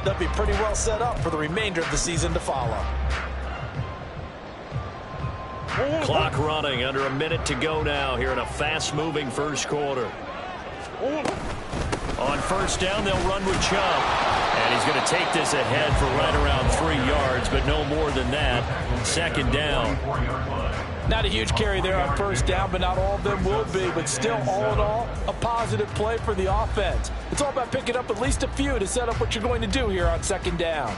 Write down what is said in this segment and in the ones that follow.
they'll be pretty well set up for the remainder of the season to follow. Clock running, under a minute to go now here in a fast-moving first quarter. On first down, they'll run with Chubb. And he's going to take this ahead for right around 3 yards, but no more than that. Second down. Not a huge carry there on first down, but not all of them will be. But still, all in all, a positive play for the offense. It's all about picking up at least a few to set up what you're going to do here on second down.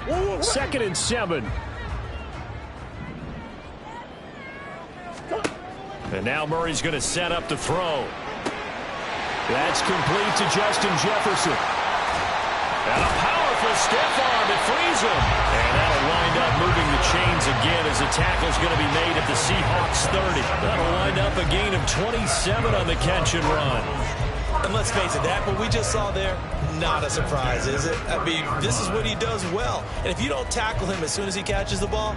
2nd and 7. And now Murray's going to set up the throw. That's complete to Justin Jefferson. And a powerful stiff arm. It frees him. And that'll wind up moving the chains again as the tackle's going to be made at the Seahawks 30. That'll wind up a gain of 27 on the catch and run. And let's face it, that what we just saw there, not a surprise, is it? I mean, this is what he does well. And if you don't tackle him as soon as he catches the ball,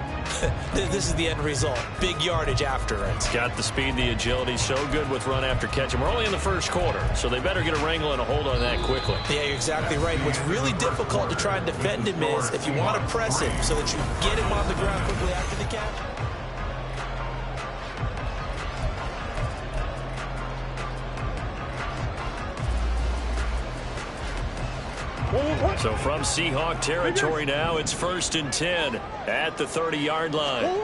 this is the end result. Big yardage after it. Got the speed, the agility, so good with run after catch. And we're only in the first quarter, so they better get a wrangle and a hold on that quickly. Yeah, you're exactly right. What's really difficult to try and defend him is if you want to press him so that you get him on the ground quickly after the catch. So from Seahawk territory now, it's 1st and 10 at the 30-yard line.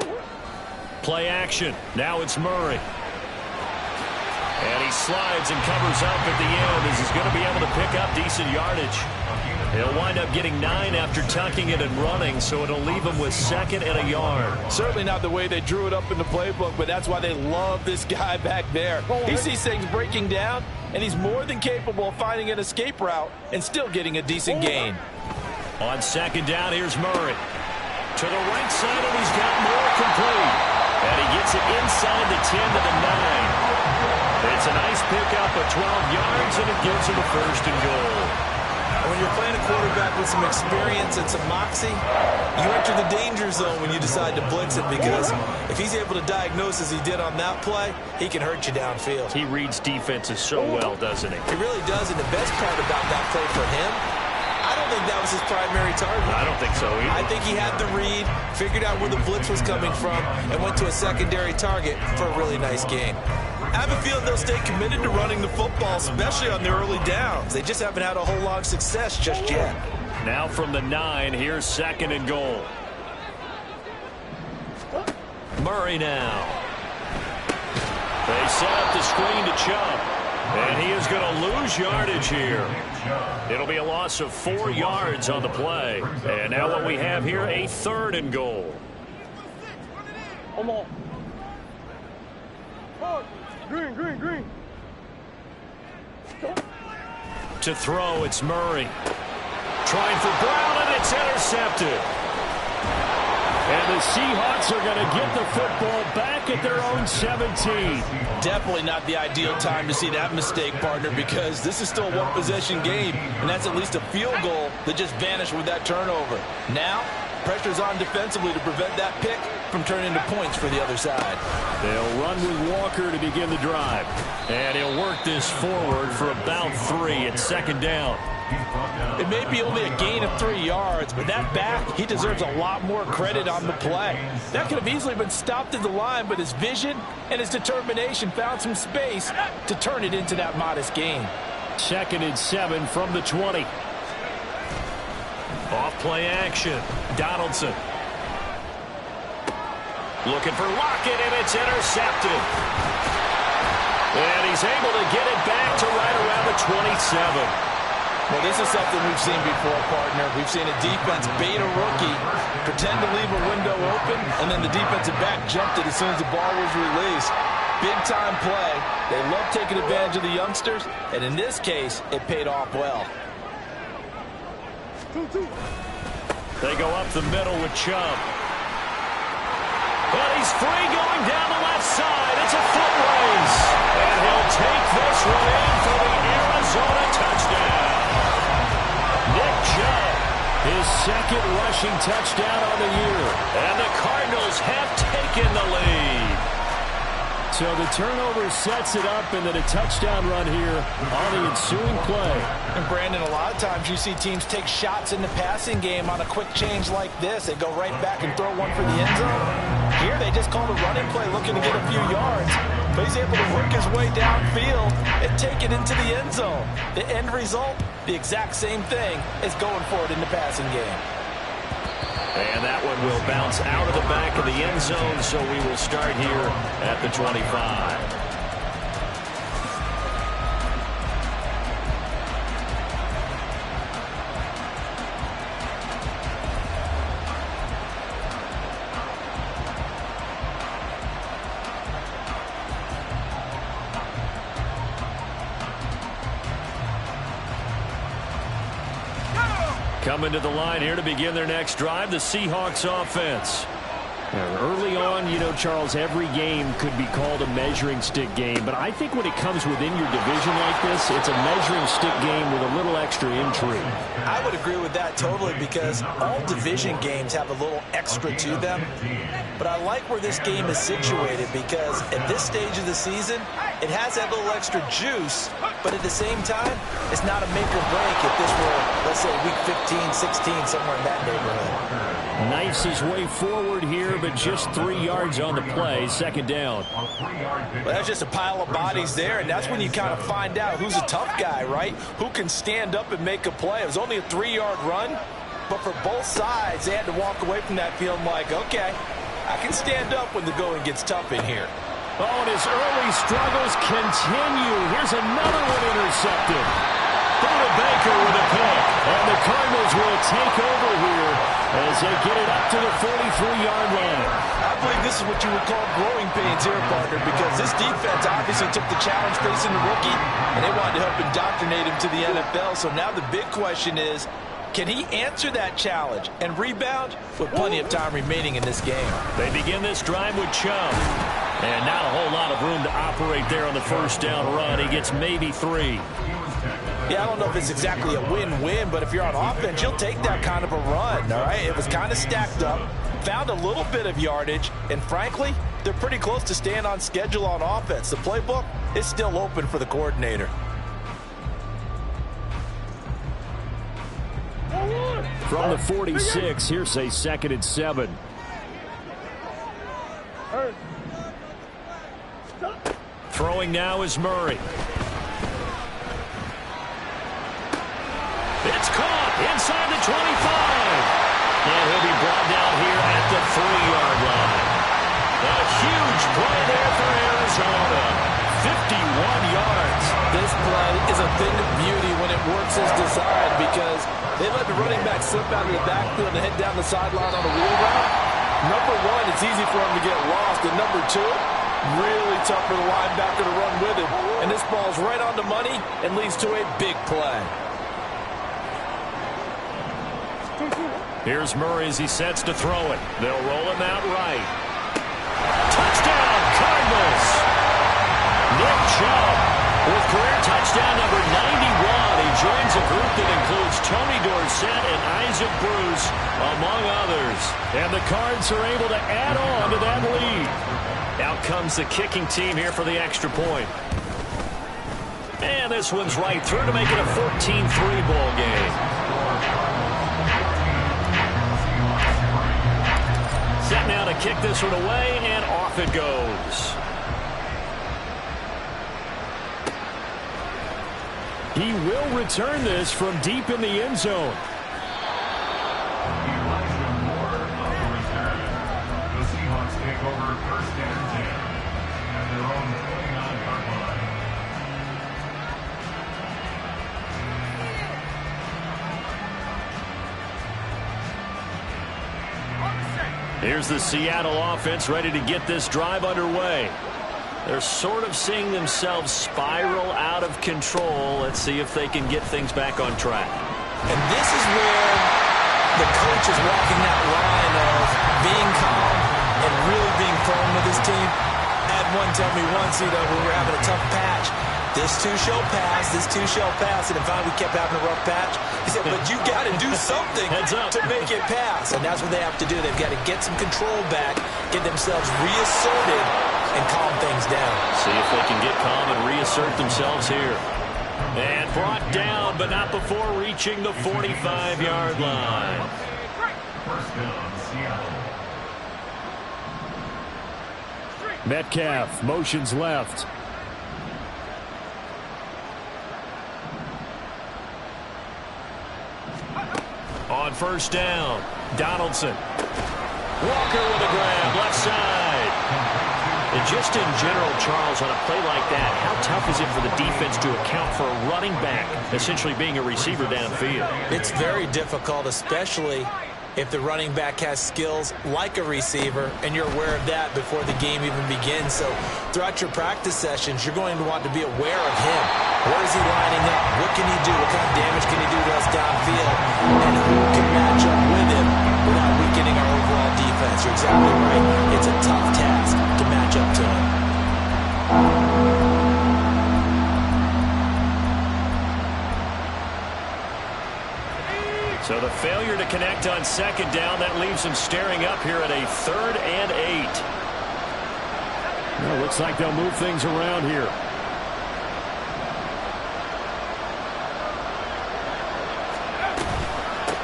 Play action. Now it's Murray. And he slides and covers up at the end as he's going to be able to pick up decent yardage. He'll wind up getting 9 after tucking it and running, so it'll leave him with 2nd and a yard. Certainly not the way they drew it up in the playbook, but that's why they love this guy back there. He sees things breaking down, and he's more than capable of finding an escape route and still getting a decent gain. On 2nd down, here's Murray. To the right side, and he's got more complete. And he gets it inside the 10 to the 9. It's a nice pickup of 12 yards, and it gives him a 1st and goal. When you're playing a quarterback with some experience and some moxie, you enter the danger zone when you decide to blitz it, because if he's able to diagnose as he did on that play, he can hurt you downfield. He reads defenses so well, doesn't he? He really does, and the best part about that play for him, I don't think that was his primary target. I don't think so either. I think he had the read, figured out where the blitz was coming from, and went to a secondary target for a really nice gain. I have a feeling they'll stay committed to running the football, especially on their early downs. They just haven't had a whole lot of success just yet. Now from the 9, here's 2nd and goal. Murray now. They set up the screen to Chubb. And he is going to lose yardage here. It'll be a loss of 4 yards on the play. And now what we have here, a 3rd and goal. Green. To throw, it's Murray. Trying for Brown, and it's intercepted. And the Seahawks are going to get the football back at their own 17. Definitely not the ideal time to see that mistake, partner, because this is still a one-possession game, and that's at least a field goal that just vanished with that turnover. Now, pressure's on defensively to prevent that pick from turning into points for the other side. They'll run with Walker to begin the drive. And he'll work this forward for about 3 at 2nd down. It may be only a gain of 3 yards, but that back, he deserves a lot more credit on the play. That could have easily been stopped at the line, but his vision and his determination found some space to turn it into that modest gain. 2nd and 7 from the 20. Off play action. Donaldson. Looking for Lockett, and it's intercepted. And he's able to get it back to right around the 27. Well, this is something we've seen before, partner. We've seen a defense bait a rookie, pretend to leave a window open, and then the defensive back jumped it as soon as the ball was released. Big-time play. They love taking advantage of the youngsters, and in this case, it paid off well. They go up the middle with Chubb. But he's free going down the left side. It's a foot race. And he'll take this one in for the Arizona touchdown. Nick Chubb, his 2nd rushing touchdown on the year. And the Cardinals have taken the lead. So the turnover sets it up, and then a touchdown run here on the ensuing play. And Brandon, a lot of times you see teams take shots in the passing game on a quick change like this. They go right back and throw one for the end zone. Here they just called a running play looking to get a few yards. But he's able to work his way downfield and take it into the end zone. The end result, the exact same thing as going for it in the passing game. And that one will bounce out of the back of the end zone, so we will start here at the 25. Coming to the line here to begin their next drive, the Seahawks offense. Early on, you know, Charles, every game could be called a measuring stick game. But I think when it comes within your division like this, it's a measuring stick game with a little extra intrigue. I would agree with that totally, because all division games have a little extra to them. But I like where this game is situated, because at this stage of the season, it has that little extra juice. But at the same time, it's not a make or break if this were, let's say, week 15, 16, somewhere in that neighborhood. Knifes his way forward here, but just 3 yards on the play. Second down. Well, that's just a pile of bodies there, and that's when you kind of find out who's a tough guy, right? Who can stand up and make a play. It was only a 3-yard run, but for both sides, they had to walk away from that feeling like, okay, I can stand up when the going gets tough in here. Oh, and his early struggles continue. Here's another one intercepted. Buda Baker with a pick. And the Cardinals will take over here as they get it up to the 43-yard line. I believe this is what you would call growing pains here, partner, because this defense obviously took the challenge facing the rookie, and they wanted to help indoctrinate him to the NFL. So now the big question is, can he answer that challenge and rebound with plenty of time remaining in this game? They begin this drive with Chubb. And not a whole lot of room to operate there on the first down run. He gets maybe 3. Yeah, I don't know if it's exactly a win-win, but if you're on offense, you'll take that kind of a run, all right? It was kind of stacked up, found a little bit of yardage, and frankly, they're pretty close to staying on schedule on offense. The playbook is still open for the coordinator. From the 46, here's a 2nd and 7. Throwing now is Murray. It's caught inside the 25. And he'll be brought down here at the 3-yard line. A huge play there for Arizona. 51 yards. This play is a thing of beauty when it works as designed, because they let the running back slip out of the backfield and head down the sideline on a wheel route. Number one, it's easy for him to get lost. And number two, really tough for the linebacker to run with him. And this ball's right on the money and leads to a big play. Here's Murray as he sets to throw it. They'll roll him out right. Touchdown, Cardinals! Nick Chubb with career touchdown number 91. He joins a group that includes Tony Dorsett and Isaac Bruce, among others. And the Cards are able to add on to that lead. Out comes the kicking team here for the extra point. And this one's right through to make it a 14-3 ball game. Set now to kick this one away, and off it goes. He will return this from deep in the end zone. The Seahawks take over 1st and 10 at their own 29-yard line. Here's the Seattle offense ready to get this drive underway. They're sort of seeing themselves spiral out of control. Let's see if they can get things back on track. And this is where the coach is walking that line of being calm and really being firm with his team. I had one tell me once, when we were having a tough patch, this too shall pass, this too shall pass. And finally we kept having a rough patch. He said, but you got to do something to make it pass. And that's what they have to do. They've got to get some control back, get themselves reasserted, and calm things down. See if they can get calm and reassert themselves here. And brought down, but not before reaching the 45-yard line. First down, Seattle. Metcalf motions left. On first down, Donaldson. Walker with a grab, left side. And just in general, Charles, on a play like that, how tough is it for the defense to account for a running back essentially being a receiver downfield? It's very difficult, especially if the running back has skills like a receiver, and you're aware of that before the game even begins. So throughout your practice sessions, you're going to want to be aware of him. Where is he lining up? What can he do? What kind of damage can he do to us downfield? And who can match up with him without weakening our overall defense? You're exactly right. It's a tough task to match up to him. So the failure to connect on second down, that leaves him staring up here at a 3rd and 8. Well, looks like they'll move things around here.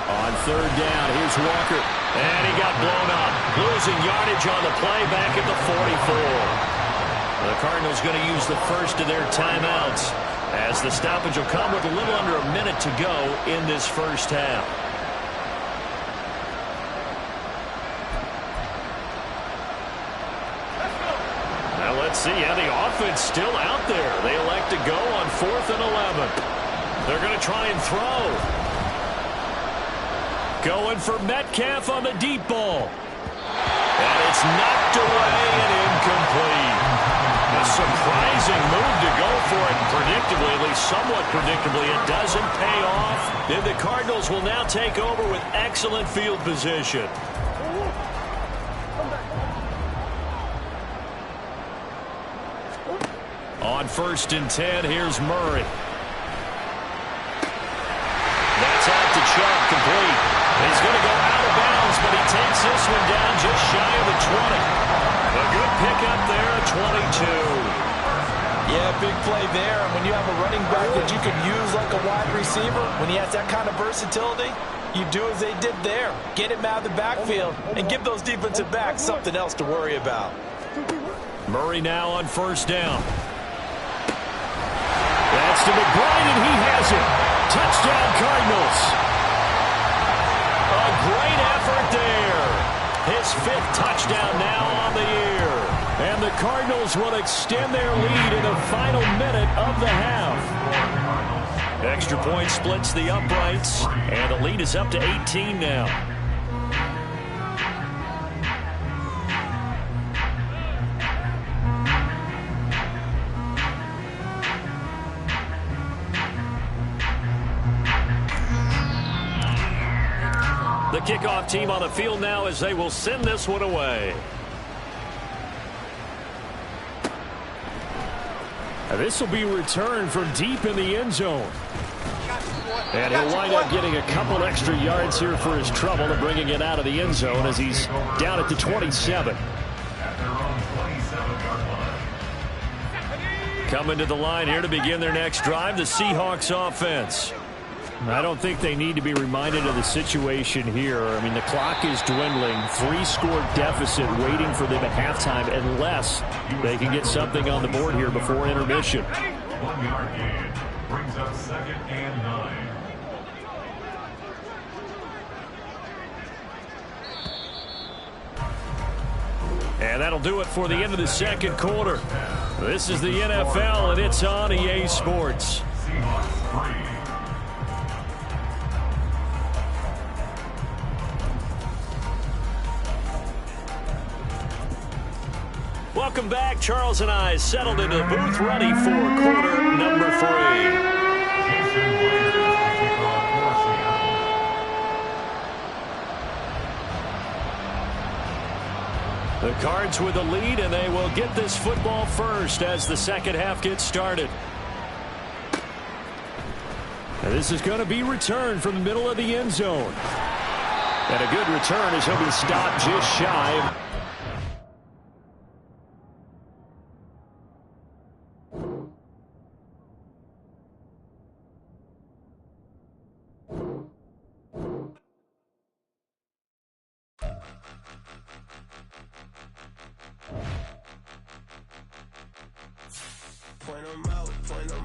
On 3rd down, here's Walker. And he got blown up. Losing yardage on the play back at the 44. The Cardinals going to use the first of their timeouts, as the stoppage will come with a little under a minute to go in this first half. Now let's see. Yeah, the offense still out there. They elect to go on 4th and 11. They're going to try and throw. Going for Metcalf on the deep ball. And it's knocked away and incomplete. A surprising move to go for it, predictably, at least somewhat predictably. It doesn't pay off. Then the Cardinals will now take over with excellent field position. On 1st and 10, here's Murray. That's out to Chubb, complete. He's going to go out of bounds, but he takes this one down just shy of the 20. A good pickup there, 22. Yeah, big play there. And when you have a running back that you can use like a wide receiver, when he has that kind of versatility, you do as they did there. Get him out of the backfield and give those defensive backs something else to worry about. Murray now on 1st down. That's to McBride, and he has it. Touchdown, Cardinals. A great effort there. His 5th touchdown now on the year. And the Cardinals will extend their lead in the final minute of the half. Extra point splits the uprights, and the lead is up to 18 now. The kickoff team on the field now as they will send this one away. This will be returned from deep in the end zone. And he'll wind up getting a couple extra yards here for his trouble and bringing it out of the end zone as he's down at the 27. Coming to the line here to begin their next drive, the Seahawks offense. I don't think they need to be reminded of the situation here. I mean, the clock is dwindling. 3-score deficit waiting for them at halftime unless they can get something on the board here before intermission. 1-yard gain brings up 2nd and 9. And that'll do it for the end of the second quarter. This is the NFL, and it's on EA Sports. Seahawks 3. Welcome back. Charles and I settled into the booth ready for quarter number 3. The Cards with the lead, and they will get this football first as the second half gets started. And this is going to be returned from the middle of the end zone. And a good return as he'll be stopped just shy. Point 'em out, point 'em